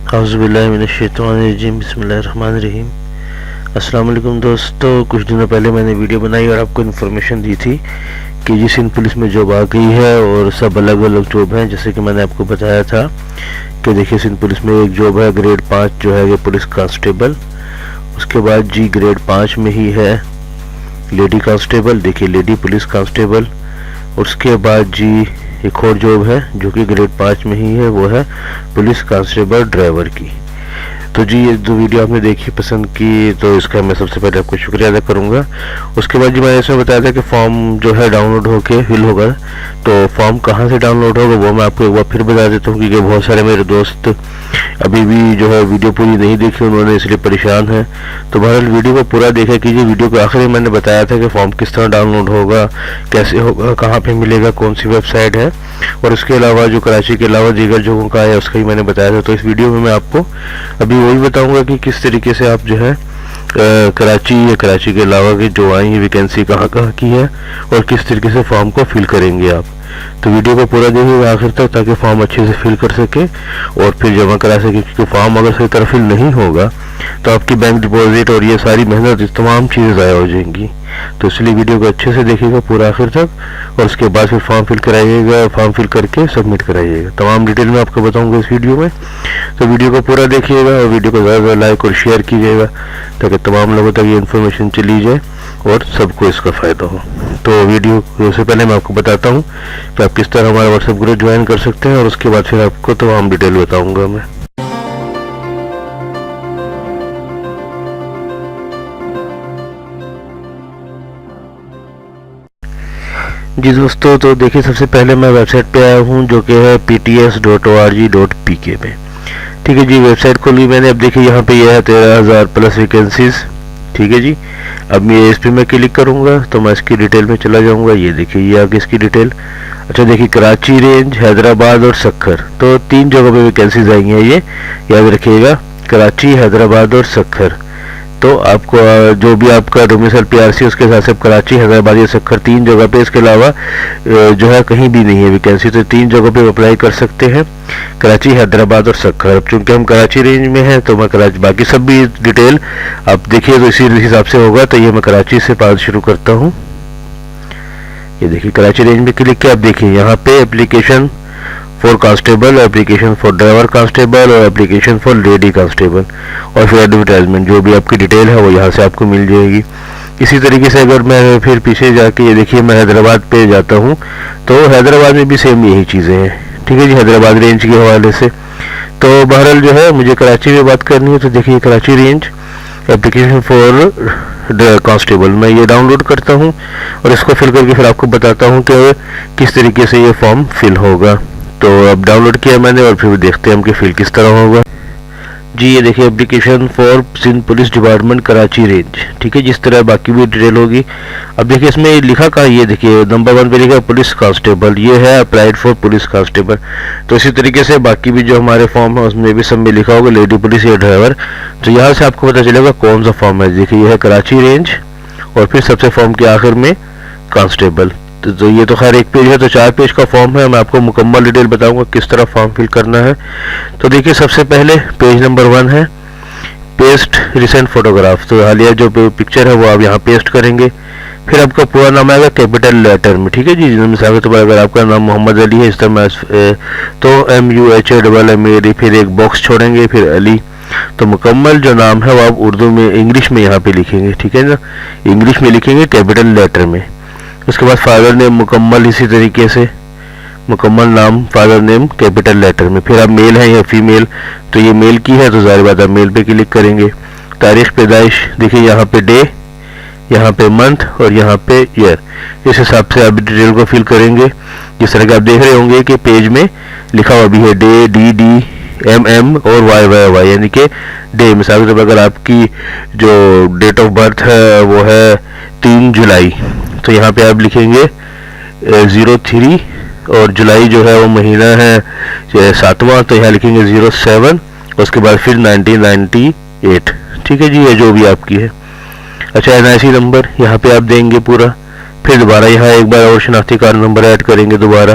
औज़ुबिल्लाहिमिनश्शैतानिर्रजीम बिस्मिल्लाहिर्रहमानिर्रहीम। अस्सलाम वालेकुम दोस्तों, कुछ दिनों पहले मैंने वीडियो बनाई और आपको इन्फॉर्मेशन दी थी कि जी सिंध पुलिस में जॉब आ गई है और सब अलग अलग जॉब हैं। जैसे कि मैंने आपको बताया था कि देखिए सिंध पुलिस में एक जॉब है ग्रेड 5 जो है ये पुलिस कांस्टेबल। उसके बाद जी ग्रेड 5 में ही है लेडी कांस्टेबल, देखिए लेडी पुलिस कांस्टेबल। उसके बाद जी एक और जॉब है जो कि ग्रेड 5 में ही है, वो है पुलिस कांस्टेबल ड्राइवर की। तो जी ये जो वीडियो आपने देखी पसंद की तो इसका मैं सबसे पहले आपको शुक्रिया अदा करूंगा। उसके बाद जी मैंने इसमें बताया था कि फॉर्म जो है डाउनलोड होके फिल होगा, तो फॉर्म कहाँ से डाउनलोड होगा वो मैं आपको एक बार फिर बता देता हूँ, क्योंकि बहुत सारे मेरे दोस्त अभी भी जो है वीडियो पूरी नहीं देखी उन्होंने, इसलिए परेशान है। तो बहरहाल वीडियो को पूरा देखा कीजिए। वीडियो के आखिर में मैंने बताया था कि फॉर्म किस तरह डाउनलोड होगा, कैसे होगा, कहाँ पे मिलेगा, कौन सी वेबसाइट है, और उसके अलावा जो कराची के अलावा दीगर जगहों का है उसका ही मैंने बताया था। तो इस वीडियो में मैं आपको अभी वही बताऊंगा कि किस तरीके से आप जो है कराची या कराची के अलावा की जो आई है वैकेंसी कहाँ कहाँ की है और किस तरीके से फॉर्म को फिल करेंगे आप। तो वीडियो को पूरा देखिएगा आखिर तक ताकि फॉर्म अच्छे से फिल कर सके और फिर जमा करा सके, क्योंकि फॉर्म अगर सही तरह फिल नहीं होगा तो आपकी बैंक डिपॉजिट और ये सारी मेहनत तमाम चीज़ें ज़ाया हो जाएंगी। तो इसलिए वीडियो को अच्छे से देखिएगा पूरा आखिर तक और उसके बाद फिर फॉर्म फिल कराइएगा, फॉर्म फिल करके सबमिट कराइएगा। तमाम डिटेल में आपको बताऊंगा इस वीडियो में। तो वीडियो को पूरा देखिएगा और वीडियो को ज़्यादा लाइक और शेयर कीजिएगा ताकि तमाम लोगों तक ये इन्फॉर्मेशन चली जाए और सबको इसका फ़ायदा हो। तो वीडियो से पहले मैं आपको बताता हूँ कि आप किस तरह हमारा व्हाट्सएप ग्रुप ज्वाइन कर सकते हैं और उसके बाद फिर आपको तमाम डिटेल बताऊँगा मैं। जी दोस्तों, तो देखिए सबसे पहले मैं वेबसाइट पे आया हूँ जो कि है pts.org.pk में। ठीक है जी, वेबसाइट खोली मैंने। अब देखिए यहाँ पे यह है 13,000 प्लस वैकेंसीज। ठीक है जी, अब मैं इस पर मैं क्लिक करूँगा तो मैं इसकी डिटेल में चला जाऊँगा। ये देखिए ये आगे इसकी डिटेल। अच्छा देखिए कराची रेंज, हैदराबाद और सक्खर, तो 3 जगहों पे वैकेंसीज आई हैं, ये याद रखिएगा, कराची, हैदराबाद और सक्खर। तो आपको जो भी आपका डोमिसाइल पीआरसी उसके हिसाब से कराची, हैदराबाद या सक्खर 3 जगह पे, इसके अलावा जो है कहीं भी नहीं है वैकेंसी, तो 3 जगहों पे अप्लाई कर सकते हैं, कराची, हैदराबाद और सक्खर। अब चूंकि हम कराची रेंज में हैं तो मैं कराची, बाकी सब भी डिटेल आप देखिए तो इसी हिसाब से होगा। तो ये मैं कराची से बात शुरू करता हूँ। ये देखिए कराची रेंज में क्लिक किया। आप देखिए यहाँ पे application for constable, application for driver constable और एप्लीकेशन फॉर लेडी कांस्टेबल, और फिर एडवर्टाइजमेंट जो भी आपकी डिटेल है वो यहाँ से आपको मिल जाएगी। इसी तरीके से अगर मैं फिर पीछे जाके ये देखिए मैं हैदराबाद पे जाता हूँ तो हैदराबाद में भी सेम यही चीज़ें हैं। ठीक है जी, हैदराबाद रेंज के हवाले से। तो बहरहाल जो है मुझे कराची में बात करनी है, तो देखिए Karachi range application for constable, मैं ये डाउनलोड करता हूँ और इसको फिल करके फिर आपको बताता हूँ कि किस तरीके से ये फॉर्म फिल होगा। तो अब डाउनलोड किया मैंने और फिर देखते हैं हम कि फिल किस तरह होगा। जी ये देखिए application for Sindh police department Karachi range. ठीक है, जिस तरह बाकी भी डिटेल होगी। अब देखिए इसमें लिखा कहाँ, ये देखिए नंबर 1 पे लिखा है पुलिस कांस्टेबल, ये है अप्लाइड फॉर पुलिस कांस्टेबल। तो इसी तरीके से बाकी भी जो हमारे फॉर्म है उसमें भी सब में लिखा होगा लेडी पुलिस या ड्राइवर। तो यहाँ से आपको पता चलेगा कौन सा फॉर्म है। देखिए ये है कराची रेंज और फिर सबसे फॉर्म के आखिर में कांस्टेबल। तो ये तो खैर एक पेज है, तो 4 पेज का फॉर्म है। मैं आपको मुकम्मल डिटेल बताऊंगा किस तरह फॉर्म फिल करना है। तो देखिए सबसे पहले पेज नंबर 1 है पेस्ट रिसेंट फोटोग्राफ। तो हालिया जो पिक्चर है वो आप यहाँ पेस्ट करेंगे। फिर आपका पूरा नाम आएगा कैपिटल लेटर में। ठीक है जी, मिसाल के तौर पर अगर आपका नाम मोहम्मद अली है इस तरह तो MUHAMMAD, फिर एक बॉक्स छोड़ेंगे, फिर अली। तो मुकम्मल जो नाम है वो आप उर्दू में इंग्लिश में यहाँ पे लिखेंगे। ठीक है ना, इंग्लिश में लिखेंगे कैपिटल लेटर में। उसके बाद फादर नेम मुकम्मल इसी तरीके से, मुकम्मल नाम फादर नेम कैपिटल लेटर में। फिर आप मेल हैं या फीमेल, तो ये मेल की है तो ज़ाहिर बात आप मेल पे क्लिक करेंगे। तारीख पैदाइश देखिए यहाँ पे डे, यहाँ पे मंथ और यहाँ पे ईयर, इस हिसाब से आप डिटेल को फिल करेंगे। जिस तरह के आप देख रहे होंगे कि पेज में लिखा हुआ भी है डे, DD MM और YYY, यानी कि डे। मिसाल के तौर पर अगर आपकी जो डेट ऑफ बर्थ है वो है 3 जुलाई, तो यहाँ पे आप लिखेंगे 03 और जुलाई जो है वो महीना है 7वां, तो यहाँ लिखेंगे 07, उसके बाद फिर 1998। ठीक है जी, ये जो भी आपकी है। अच्छा NIC नंबर यहाँ पे आप देंगे पूरा। फिर दोबारा यहाँ एक बार और शनाख्ती कार्ड नंबर ऐड करेंगे दोबारा।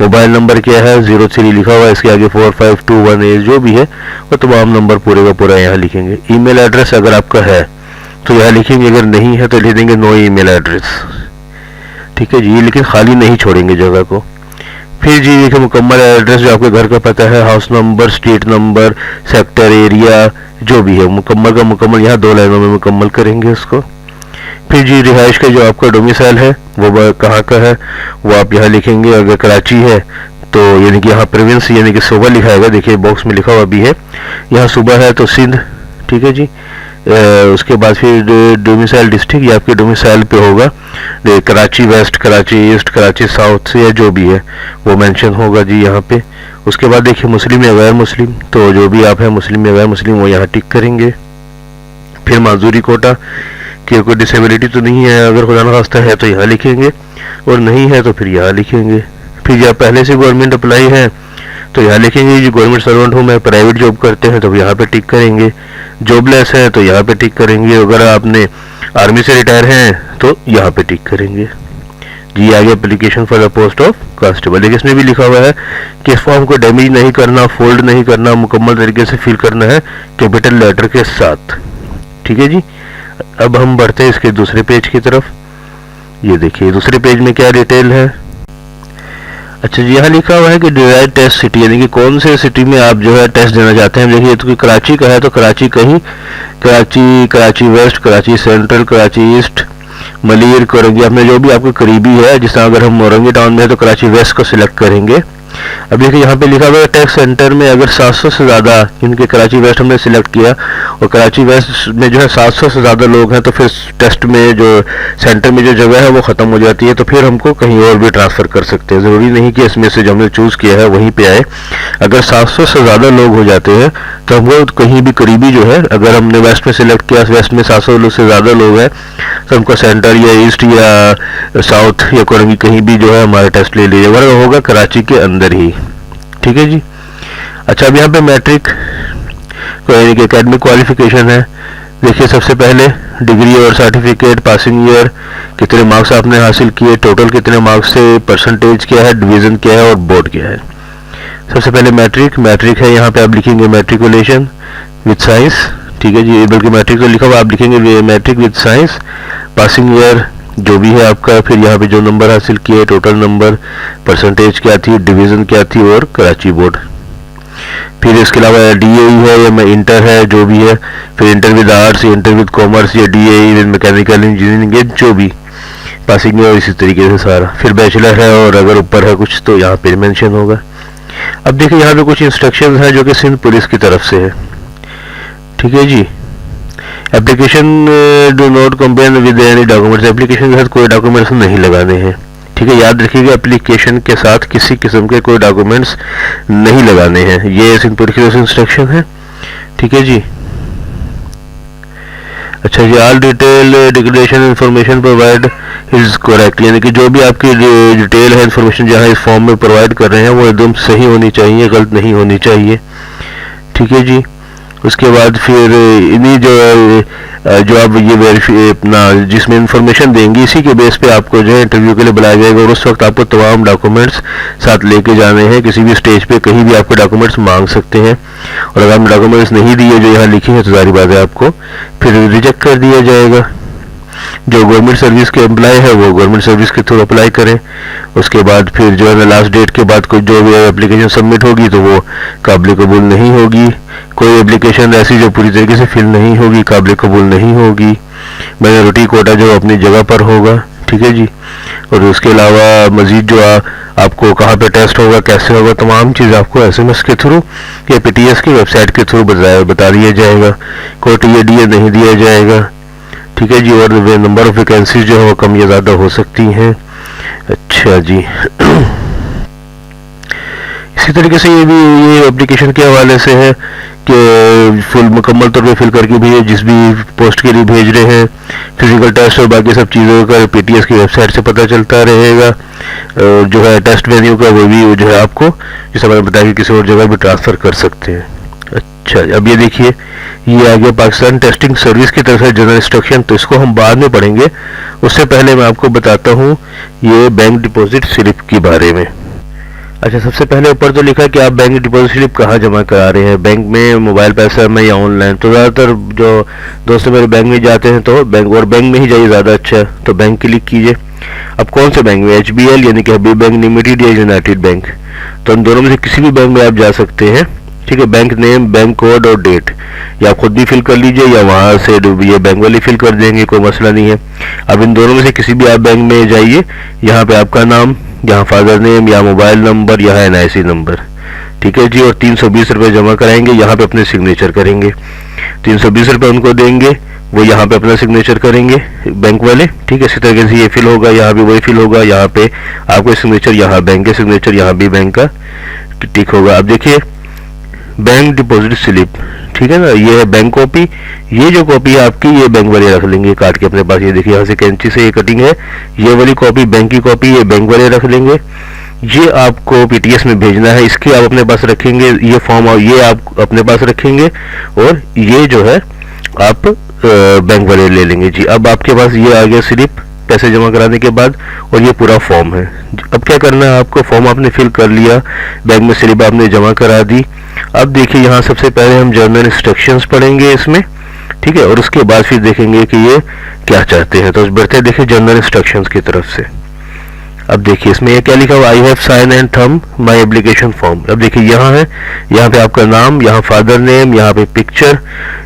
मोबाइल नंबर क्या है 03 लिखा हुआ है, इसके आगे 4521 जो भी है वो तमाम नंबर पूरे का पूरा यहाँ लिखेंगे। ईमेल एड्रेस अगर आपका है तो यहाँ लिखेंगे, अगर नहीं है तो लिख देंगे नो ईमेल एड्रेस। ठीक है जी, लेकिन खाली नहीं छोड़ेंगे जगह को। फिर जी देखिए मुकम्मल एड्रेस जो आपके घर का पता है, house number, street number, sector, area जो भी है मुकम्मल का मुकम्मल यहाँ 2 लाइनों में मुकम्मल करेंगे उसको। फिर जी रिहाइश का जो आपका डोमिसाइल है वो कहाँ का है वो आप यहाँ लिखेंगे। अगर कराची है तो यानी कि यहाँ प्रोविंस यानी कि सूबा लिखाएगा, देखिए बॉक्स में लिखा हुआ भी है, यहाँ सूबा है तो सिंध। ठीक है जी। उसके बाद फिर डोमिसाइल डिस्ट्रिक्ट ये आपके डोमिसाइल पे होगा, Karachi west, Karachi east, Karachi south से या जो भी है वो मेंशन होगा जी यहाँ पे। उसके बाद देखिए मुस्लिम या गैर मुस्लिम, तो जो भी आप है मुस्लिम या गैर मुस्लिम वो यहाँ टिक करेंगे। फिर माजूरी कोटा कि कोई डिसेबिलिटी तो नहीं है, अगर खुदा न खास्ता है तो यहाँ लिखेंगे और नहीं है तो फिर यहाँ लिखेंगे। फिर जब पहले से गवर्नमेंट अप्लाई है तो यहाँ लिखेंगे जो गवर्नमेंट सर्वेंट हूँ मैं, प्राइवेट जॉब करते हैं तो यहाँ पे टिक करेंगे, जॉबलेस है तो यहाँ पे टिक करेंगे, अगर आपने आर्मी से रिटायर हैं तो यहाँ पे टिक करेंगे जी। आगे application for the post of constable, देखिए इसमें भी लिखा हुआ है कि इस फॉर्म को डैमेज नहीं करना, फोल्ड नहीं करना, मुकम्मल तरीके से फिल करना है कैपिटल लेटर के साथ। ठीक है जी। अब हम बढ़ते हैं इसके दूसरे पेज की तरफ। ये देखिए दूसरे पेज में क्या डिटेल है। अच्छा जी, यहाँ लिखा हुआ है कि डिजायर्ड टेस्ट सिटी, यानी कि कौन से सिटी में आप जो है टेस्ट देना चाहते हैं। देखिए तो कराची का है तो कराची कहीं, Karachi, Karachi west, Karachi central, Karachi east, Malir, Korangi, अपने जो भी आपको करीबी है। जिस तरह अगर हम मोरंगी टाउन में है तो कराची वेस्ट को सिलेक्ट करेंगे। अब देखिए यहाँ पे लिखा हुआ है टेस्ट सेंटर में अगर 700 से ज़्यादा, इनके कराची वेस्ट हमने सिलेक्ट किया और कराची वेस्ट में जो है 700 से ज़्यादा लोग हैं तो फिर टेस्ट में जो सेंटर में जो जगह है वो ख़त्म हो जाती है, तो फिर हमको कहीं और भी ट्रांसफ़र कर सकते हैं। ज़रूरी नहीं कि इसमें से जो हमने चूज़ किया है वहीं पे आए। अगर 700 से ज़्यादा लोग हो जाते हैं तो हमको कहीं भी करीबी जो है, अगर हमने वेस्ट में सिलेक्ट किया, वेस्ट में 700 से ज़्यादा लोग हैं तो हमको सेंटर या ईस्ट या साउथ या कोई कहीं भी जो है हमारा टेस्ट ले लीजिए, वरना होगा कराची के अंदर ही। ठीक है जी। अच्छा, अब यहाँ पे मैट्रिक यानी कि एकेडमिक क्वालिफिकेशन है। देखिए सबसे पहले डिग्री और सर्टिफिकेट, पासिंग ईयर, कितने मार्क्स आपने हासिल किए, टोटल कितने मार्क्स से, परसेंटेज क्या है, डिवीज़न क्या है और बोर्ड क्या है। सबसे पहले मैट्रिक है, यहाँ पे आप लिखेंगे मैट्रिकुलेशन विद साइंस। ठीक है जी, बल्कि मैट्रिक तो लिखा हुआ, आप लिखेंगे matric with science. Passing year जो भी है आपका, फिर यहाँ पे जो नंबर हासिल किए, टोटल नंबर, परसेंटेज क्या थी, डिवीज़न क्या थी और कराची बोर्ड। फिर इसके अलावा DAE है या इंटर है जो भी है, फिर inter with arts, inter with commerce या DAE विद मैकेनिकल इंजीनियरिंग जो भी, पासिंग ईयर इसी तरीके से सारा। फिर बैचलर है और अगर ऊपर है कुछ तो यहाँ पे मेंशन होगा। अब देखिए यहाँ पे कुछ इंस्ट्रक्शंस हैं जो कि सिंध पुलिस की तरफ से है। ठीक है जी। Application do not compare with any documents, application के साथ कोई डॉक्यूमेंट्स नहीं लगाने हैं। ठीक है, याद रखिएगा एप्लीकेशन के साथ किसी किस्म के कोई डॉक्यूमेंट्स नहीं लगाने हैं, ये सिंध पुलिस की तरफ से इंस्ट्रक्शन है। ठीक है जी। अच्छा जी, all detail declaration information provide is correct, यानी कि जो भी आपकी डिटेल है, इन्फॉर्मेशन जहाँ इस फॉर्म में प्रोवाइड कर रहे हैं वो एकदम सही होनी चाहिए, गलत नहीं होनी चाहिए। ठीक है जी। उसके बाद फिर इन्हीं जो आप ये वेरीफाई अपना जिसमें इंफॉर्मेशन देंगे इसी के बेस पे आपको जो है इंटरव्यू के लिए बुलाया जाएगा और उस वक्त आपको तमाम डॉक्यूमेंट्स साथ लेके जाने हैं। किसी भी स्टेज पे कहीं भी आपको डॉक्यूमेंट्स मांग सकते हैं और अगर हम डॉक्यूमेंट्स नहीं दिए जो यहाँ लिखे हैं तो जारी बात है आपको फिर रिजेक्ट कर दिया जाएगा। जो गवर्नमेंट सर्विस के एम्प्लॉय है वो गवर्नमेंट सर्विस के थ्रू अप्लाई करें। उसके बाद फिर जो है लास्ट डेट के बाद कोई जो भी एप्लीकेशन सबमिट होगी तो वो काबिल कबूल नहीं होगी। कोई एप्लीकेशन ऐसी जो पूरी तरीके से फिल नहीं होगी काबिल कबूल नहीं होगी। माइनॉरिटी कोटा जो अपनी जगह पर होगा। ठीक है जी। और उसके अलावा मजीद जो आपको कहाँ पे टेस्ट होगा कैसे होगा तमाम चीज़ आपको SMS के थ्रू या PTS की वेबसाइट के थ्रू बता दिया जाएगा। कोई TADA नहीं दिया जाएगा। ठीक है जी। और नंबर ऑफ वैकेंसीज जो है वो कम या ज़्यादा हो सकती हैं। अच्छा जी। इसी तरीके से ये एप्लीकेशन के हवाले से है कि फुल मुकम्मल तौर पे फिल करके भी जिस भी पोस्ट के लिए भेज रहे हैं फिजिकल टेस्ट और बाकी सब चीज़ों का PTS की वेबसाइट से पता चलता रहेगा। और जो है टेस्ट वेन्यू का वो भी जो है आपको जैसे मैंने बताया कि किसी और जगह भी ट्रांसफ़र कर सकते हैं। अच्छा, अब ये देखिए ये आ गया पाकिस्तान टेस्टिंग सर्विस की तरफ से जनरल इंस्ट्रक्शन, तो इसको हम बाद में पढ़ेंगे। उससे पहले मैं आपको बताता हूँ ये बैंक डिपॉजिट स्लिप के बारे में। अच्छा, सबसे पहले ऊपर तो लिखा है कि आप बैंक डिपॉजिट स्लिप कहाँ जमा करा रहे हैं, बैंक में, मोबाइल पैसा में या ऑनलाइन। तो ज़्यादातर जो दोस्त मेरे बैंक में जाते हैं तो बैंक में ही जाइए, ज़्यादा अच्छा है। तो बैंक क्लिक कीजिए। अब कौन से बैंक में, HBL यानी कि हबीब बैंक लिमिटेड या यूनाइटेड बैंक, तो इन दोनों में से किसी भी बैंक में आप जा सकते हैं। ठीक है, बैंक नेम, बैंक कोड और डेट या खुद भी फिल कर लीजिए या वहाँ से ये बैंक वाले फिल कर देंगे, कोई मसला नहीं है। अब इन दोनों में से किसी भी आप बैंक में जाइए, यहाँ पे आपका नाम, यहाँ फादर नेम या मोबाइल नंबर, यहाँ NIC नंबर। ठीक है जी, और 320 रुपये जमा कराएंगे, यहाँ पे अपने सिग्नेचर करेंगे। 320 रुपये उनको देंगे, वो यहाँ पे अपना सिग्नेचर करेंगे बैंक वाले। ठीक है, इसी तरीके से ये फिल होगा, यहाँ भी वही फिल होगा, यहाँ पे आपको सिग्नेचर, यहाँ बैंक के सिग्नेचर, यहाँ भी बैंक का टिक होगा। अब देखिए बैंक डिपॉजिट स्लिप, ठीक है ना, ये है बैंक कॉपी। ये जो कॉपी है आपकी, ये बैंक वाले रख लेंगे काट के अपने पास। ये देखिए यहाँ से कैंची से ये कटिंग है, ये वाली कॉपी बैंक की कॉपी, ये बैंक वाले रख लेंगे। ये आपको PTS में भेजना है, इसके आप अपने पास रखेंगे। ये फॉर्म ये आप अपने पास रखेंगे और ये जो है आप बैंक वाले ले लेंगे जी। अब आपके पास ये आ गया स्लिप पैसे जमा कराने के बाद, और ये पूरा फॉर्म है। अब क्या करना है आपको, फॉर्म आपने फिल कर लिया, बैंक में स्लिप आपने जमा करा दी। अब देखिए यहाँ सबसे पहले हम जर्नल इंस्ट्रक्शंस पढ़ेंगे इसमें, ठीक है, और उसके बाद फिर देखेंगे कि ये क्या चाहते हैं। तो बढ़ते देखिए जर्नल इंस्ट्रक्शंस की तरफ से। अब देखिए इसमें ये क्या लिखा हुआ, I have sign and thumb my application form. अब देखिए यहाँ है, यहाँ पे आपका नाम, यहाँ फादर नेम, यहाँ पे पिक्चर,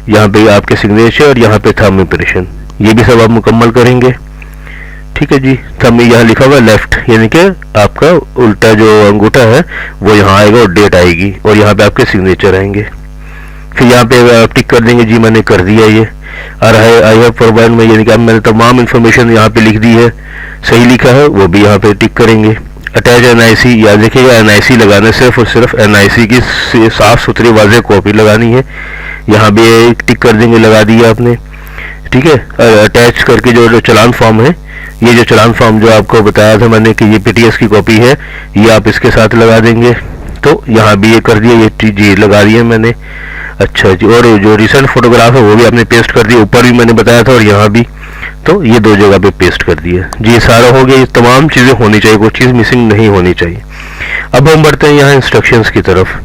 यहाँ पे आपके सिग्नेचर, यहाँ पे थंब इंप्रेशन, ये भी सब आप मुकम्मल करेंगे। ठीक है जी, थंब में यहाँ लिखा हुआ लेफ्ट, यानी कि आपका उल्टा जो अंगूठा है वो यहाँ आएगा और डेट आएगी, और यहाँ पे आपके सिग्नेचर आएंगे। फिर यहाँ पे आप टिक कर देंगे जी, मैंने कर दिया ये। और आई हैव प्रोवाइड में, यानी कि मैंने तमाम इन्फॉर्मेशन यहाँ पे लिख दी है, सही लिखा है, वो भी यहाँ पे टिक करेंगे। अटैच NIC, याद देखिएगा NIC लगाना, सिर्फ और सिर्फ NIC की साफ सुथरी वाज़ेह कॉपी लगानी है। यहाँ भी टिक कर देंगे, लगा दिया आपने। ठीक है, अटैच करके जो चालान फॉर्म है, ये जो चालान फॉर्म जो आपको बताया था मैंने कि ये PTS की कॉपी है, ये आप इसके साथ लगा देंगे। तो यहाँ भी ये कर दिया, ये जी लगा दिया मैंने। अच्छा जी, और जो रिसेंट फोटोग्राफ है वो भी आपने पेस्ट कर दिया, ऊपर भी मैंने बताया था और यहाँ भी, तो ये दो जगह पे पेस्ट कर दिया जी। सारा हो गया, ये तमाम चीज़ें होनी चाहिए, कोई चीज़ मिसिंग नहीं होनी चाहिए। अब हम बढ़ते हैं यहाँ इंस्ट्रक्शंस की तरफ।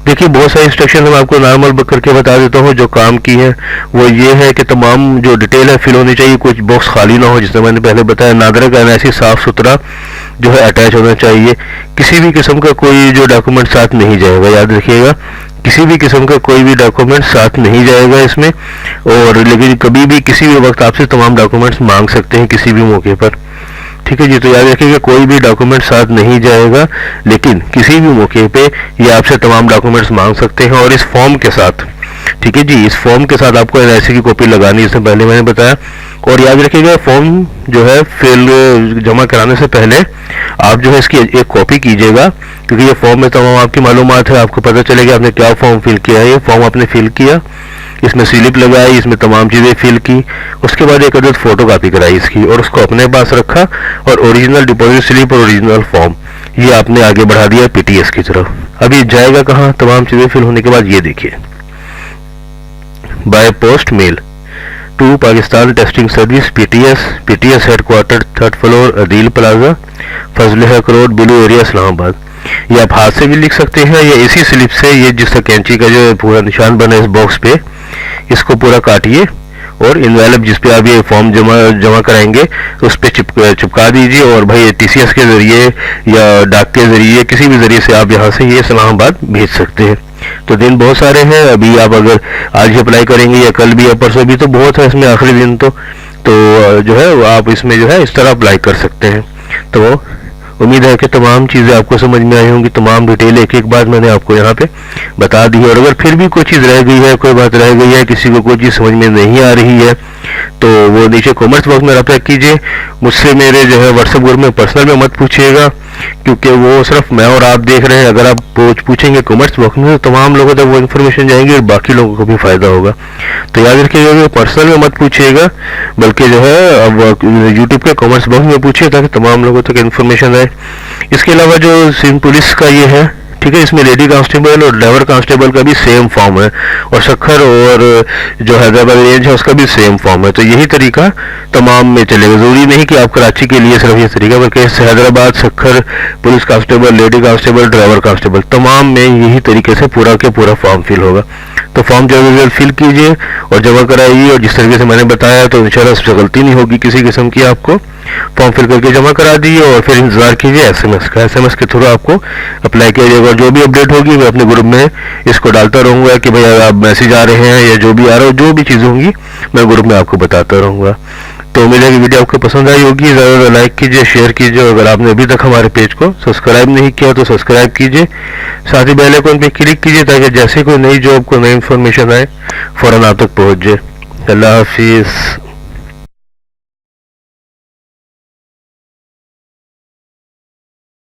देखिए बहुत सारे इंस्ट्रक्शन मैं आपको नॉर्मल करके बता देता हूँ। जो काम की है वो ये है कि तमाम जो डिटेल है फिल होनी चाहिए, कुछ बॉक्स खाली ना हो, जिससे मैंने पहले बताया। नादरा का NIC साफ सुथरा जो है अटैच होना चाहिए। किसी भी किस्म का कोई जो डॉक्यूमेंट साथ नहीं जाएगा, याद रखिएगा, किसी भी किस्म का कोई भी डॉक्यूमेंट साथ नहीं जाएगा इसमें। और लेकिन कभी भी किसी भी वक्त आपसे तमाम डॉक्यूमेंट्स मांग सकते हैं किसी भी मौके पर। ठीक है जी, तो याद रखिएगा कोई भी डॉक्यूमेंट साथ नहीं जाएगा, लेकिन किसी भी मौके पे ये आपसे तमाम डॉक्यूमेंट्स मांग सकते हैं, और इस फॉर्म के साथ। ठीक है जी, इस फॉर्म के साथ आपको NIC की कॉपी लगानी, इससे पहले मैंने बताया। और याद रखिएगा फॉर्म जो है फिल जमा कराने से पहले आप जो है इसकी एक कॉपी कीजिएगा, क्योंकि ये फॉर्म में तमाम आपकी मालूमात है, आपको पता चलेगा आपने क्या फॉर्म फिल किया है। ये फॉर्म आपने फिल किया, इसमें स्लिप लगाई, इसमें तमाम चीज़ें फिल की, उसके बाद एक अदद फोटो कापी कराई इसकी और उसको अपने पास रखा, और ओरिजिनल डिपॉजिट स्लिप और ओरिजिनल फॉर्म ये आपने आगे बढ़ा दिया PTS की तरफ। अभी जाएगा कहाँ, तमाम चीज़ें फिल होने के बाद ये देखिए, by post mail to Pakistan testing service PTS headquarter 3rd floor Adeel plaza Fazal Haq road बिलू area Islamabad. ये आप हाथ से भी लिख सकते हैं या इसी स्लिप से, ये जिसका कैंची का जो पूरा निशान बना है इस बॉक्स पे, इसको पूरा काटिए और इनवेलप जिस पे आप ये फॉर्म जमा कराएंगे उस पे चिपका दीजिए। और भाई TCS के जरिए या डाक के जरिए, किसी भी जरिए से आप यहाँ से ये इस्लामाबाद भेज सकते हैं। तो दिन बहुत सारे हैं, अभी आप अगर आज ही अप्लाई करेंगे या कल भी या परसों भी तो बहुत है इसमें, आखिरी दिन तो जो है आप इसमें जो है इस तरह अप्लाई कर सकते हैं। तो उम्मीद है कि तमाम चीज़ें आपको समझ में आई होंगी, तमाम डिटेल एक एक बात मैंने आपको यहाँ पे बता दी है। और अगर फिर भी कोई चीज़ रह गई है, कोई बात रह गई है, किसी को कोई चीज़ समझ में नहीं आ रही है, तो वो नीचे कमेंट्स बॉक्स में रब्ता कीजिए मुझसे। मेरे जो है व्हाट्सएप ग्रुप में पर्सनल में मत पूछिएगा, क्योंकि वो सिर्फ मैं और आप देख रहे हैं। अगर आप पूछेंगे कमेंट्स बॉक्स में तो तमाम लोगों तक वो इन्फॉर्मेशन जाएंगी और बाकी लोगों को भी फ़ायदा होगा। तो याद रखिएगा कि पर्सनल में मत पूछिएगा, बल्कि जो है अब यूट्यूब के कमेंट्स बॉक्स में पूछिए ताकि तमाम लोगों तक इन्फॉर्मेशन आए। इसके अलावा जो सिंध पुलिस का ये है ठीक है। इसमें लेडी कांस्टेबल और ड्राइवर कांस्टेबल का भी सेम फॉर्म है, और सखर और जो हैदराबाद रेंज है उसका भी सेम फॉर्म है। तो यही तरीका तमाम में चलेगा। जरूरी नहीं कि आप कराची के लिए सिर्फ ये तरीका, बल्कि Hyderabad, Sukkur, police constable, lady constable, driver constable, तमाम में यही तरीके से पूरा के पूरा फॉर्म फिल होगा। तो फॉर्म जल्द फिल कीजिए और जमा कराइए, और जिस तरीके से मैंने बताया तो इंशाल्लाह उससे गलती नहीं होगी किसी किस्म की। आपको फॉर्म फिल करके जमा करा दिए और फिर इंतजार कीजिए एसएमएस का। एसएमएस के थ्रू आपको अप्लाई किया जाएगा। जो भी अपडेट होगी मैं अपने ग्रुप में इसको डालता रहूंगा कि भाई आप मैसेज आ रहे हैं या जो भी आ रहा हो, जो भी चीज़ होंगी मैं ग्रुप में आपको बताता रहूंगा। तो उम्मीद है कि वीडियो आपको पसंद आई होगी। ज़्यादा लाइक कीजिए, शेयर कीजिए, और अगर आपने अभी तक हमारे पेज को सब्सक्राइब नहीं किया तो सब्सक्राइब कीजिए। साथ ही बेल आइकन पे क्लिक कीजिए ताकि जैसे कोई नई जॉब, कोई नई इन्फॉर्मेशन आए फ़ौरन आप तक पहुंच जाए। अल्लाह हाफिज़।